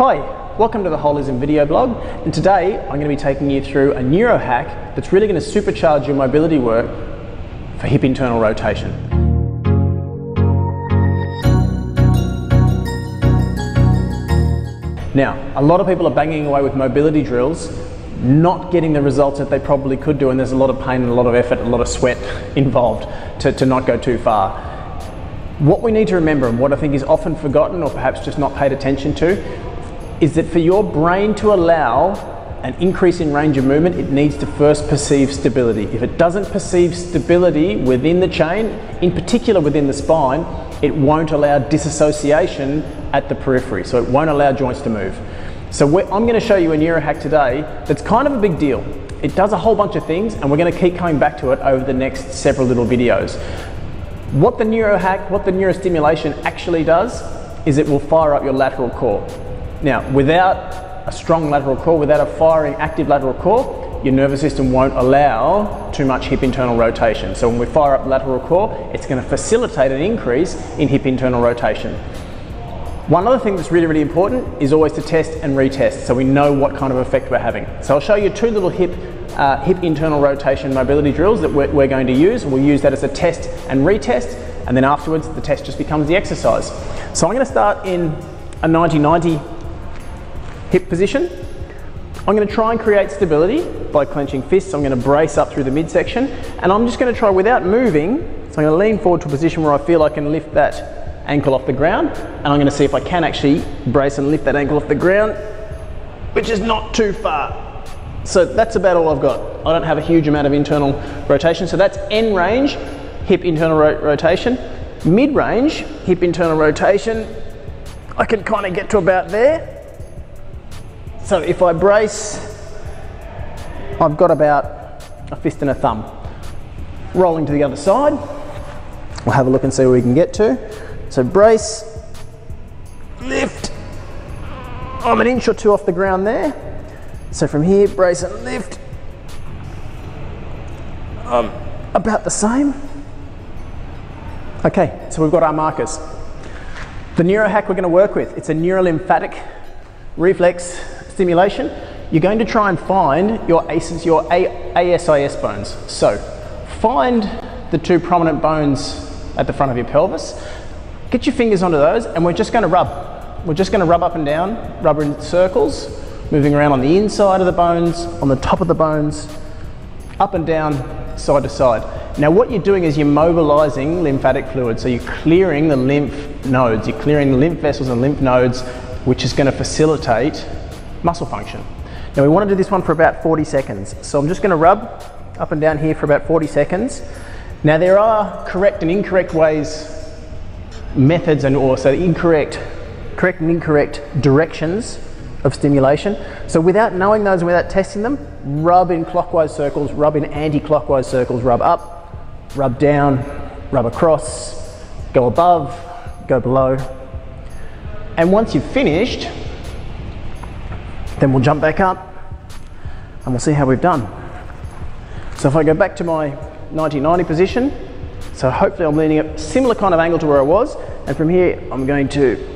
Hi, welcome to the Holism video blog, and today I'm going to be taking you through a neuro hack that's really going to supercharge your mobility work for hip internal rotation. Now, a lot of people are banging away with mobility drills, not getting the results that they probably could do, and there's a lot of pain and a lot of effort, a lot of sweat involved to not go too far. What we need to remember, and what I think is often forgotten or perhaps just not paid attention to, is that for your brain to allow an increase in range of movement, it needs to first perceive stability. If it doesn't perceive stability within the chain, in particular within the spine, it won't allow disassociation at the periphery, so it won't allow joints to move. So I'm going to show you a neuro hack today that's kind of a big deal. It does a whole bunch of things, and we're going to keep coming back to it over the next several little videos. What the neuro hack, what the neurostimulation actually does, is it will fire up your lateral core. Now, without a strong lateral core, without a firing active lateral core, your nervous system won't allow too much hip internal rotation. So when we fire up the lateral core, it's going to facilitate an increase in hip internal rotation. One other thing that's really, really important is always to test and retest so we know what kind of effect we're having. So I'll show you two little hip internal rotation mobility drills that we're going to use. We'll use that as a test and retest, and then afterwards the test just becomes the exercise. So I'm going to start in a 90-90 hip position. I'm going to try and create stability by clenching fists. I'm going to brace up through the midsection, and I'm just going to try without moving. So I'm going to lean forward to a position where I feel I can lift that ankle off the ground, and I'm going to see if I can actually brace and lift that ankle off the ground, which is not too far. So that's about all I've got. I don't have a huge amount of internal rotation, so that's end range hip internal rotation. Mid range hip internal rotation, I can kind of get to about there. So if I brace, I've got about a fist and a thumb. Rolling to the other side, we'll have a look and see where we can get to. So brace, lift, I'm an inch or two off the ground there. So from here, brace and lift, about the same. Okay, so we've got our markers. The neuro hack we're going to work with, it's a neurolymphatic reflex stimulation. You're going to try and find your ACIS bones. So find the two prominent bones at the front of your pelvis. Get your fingers onto those, and we're just going to rub. We're just going to rub up and down, rub in circles, moving around on the inside of the bones, on the top of the bones, up and down, side to side. Now what you're doing is you're mobilizing lymphatic fluid, so you're clearing the lymph nodes, you're clearing the lymph vessels and lymph nodes, which is going to facilitate muscle function. Now we want to do this one for about 40 seconds. So I'm just going to rub up and down here for about 40 seconds. Now there are correct and incorrect ways, methods, and also correct and incorrect directions of stimulation. So without knowing those and without testing them, rub in clockwise circles, rub in anti-clockwise circles, rub up, rub down, rub across, go above, go below. And once you've finished, then we'll jump back up and we'll see how we've done. So if I go back to my 90-90 position, so hopefully I'm leaning at a similar kind of angle to where I was, and from here I'm going to,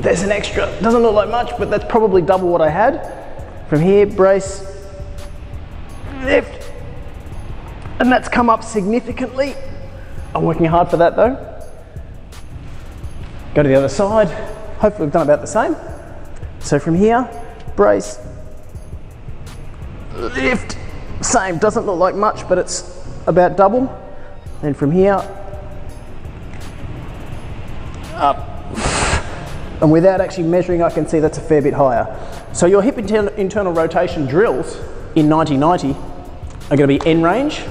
there's an extra, doesn't look like much, but that's probably double what I had. From here, brace, lift, and that's come up significantly. I'm working hard for that though. Go to the other side, hopefully we've done about the same. So from here, brace, lift, same, doesn't look like much, but it's about double. And from here, up. And without actually measuring, I can see that's a fair bit higher. So your hip internal rotation drills in 90-90 are going to be end range,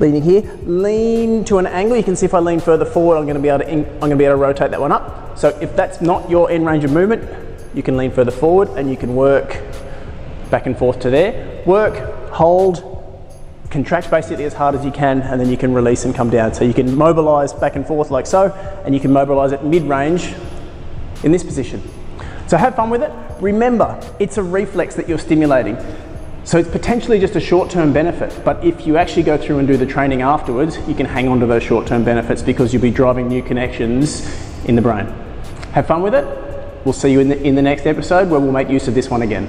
leaning here, lean to an angle. You can see if I lean further forward, I'm going to be able to rotate that one up. So if that's not your end range of movement, you can lean further forward and you can work back and forth to there. Work, hold, contract basically as hard as you can, and then you can release and come down. So you can mobilize back and forth like so, and you can mobilize at mid-range in this position. So have fun with it. Remember, it's a reflex that you're stimulating. So it's potentially just a short-term benefit, but if you actually go through and do the training afterwards, you can hang on to those short-term benefits because you'll be driving new connections in the brain. Have fun with it. we'll see you in the next episode where we'll make use of this one again.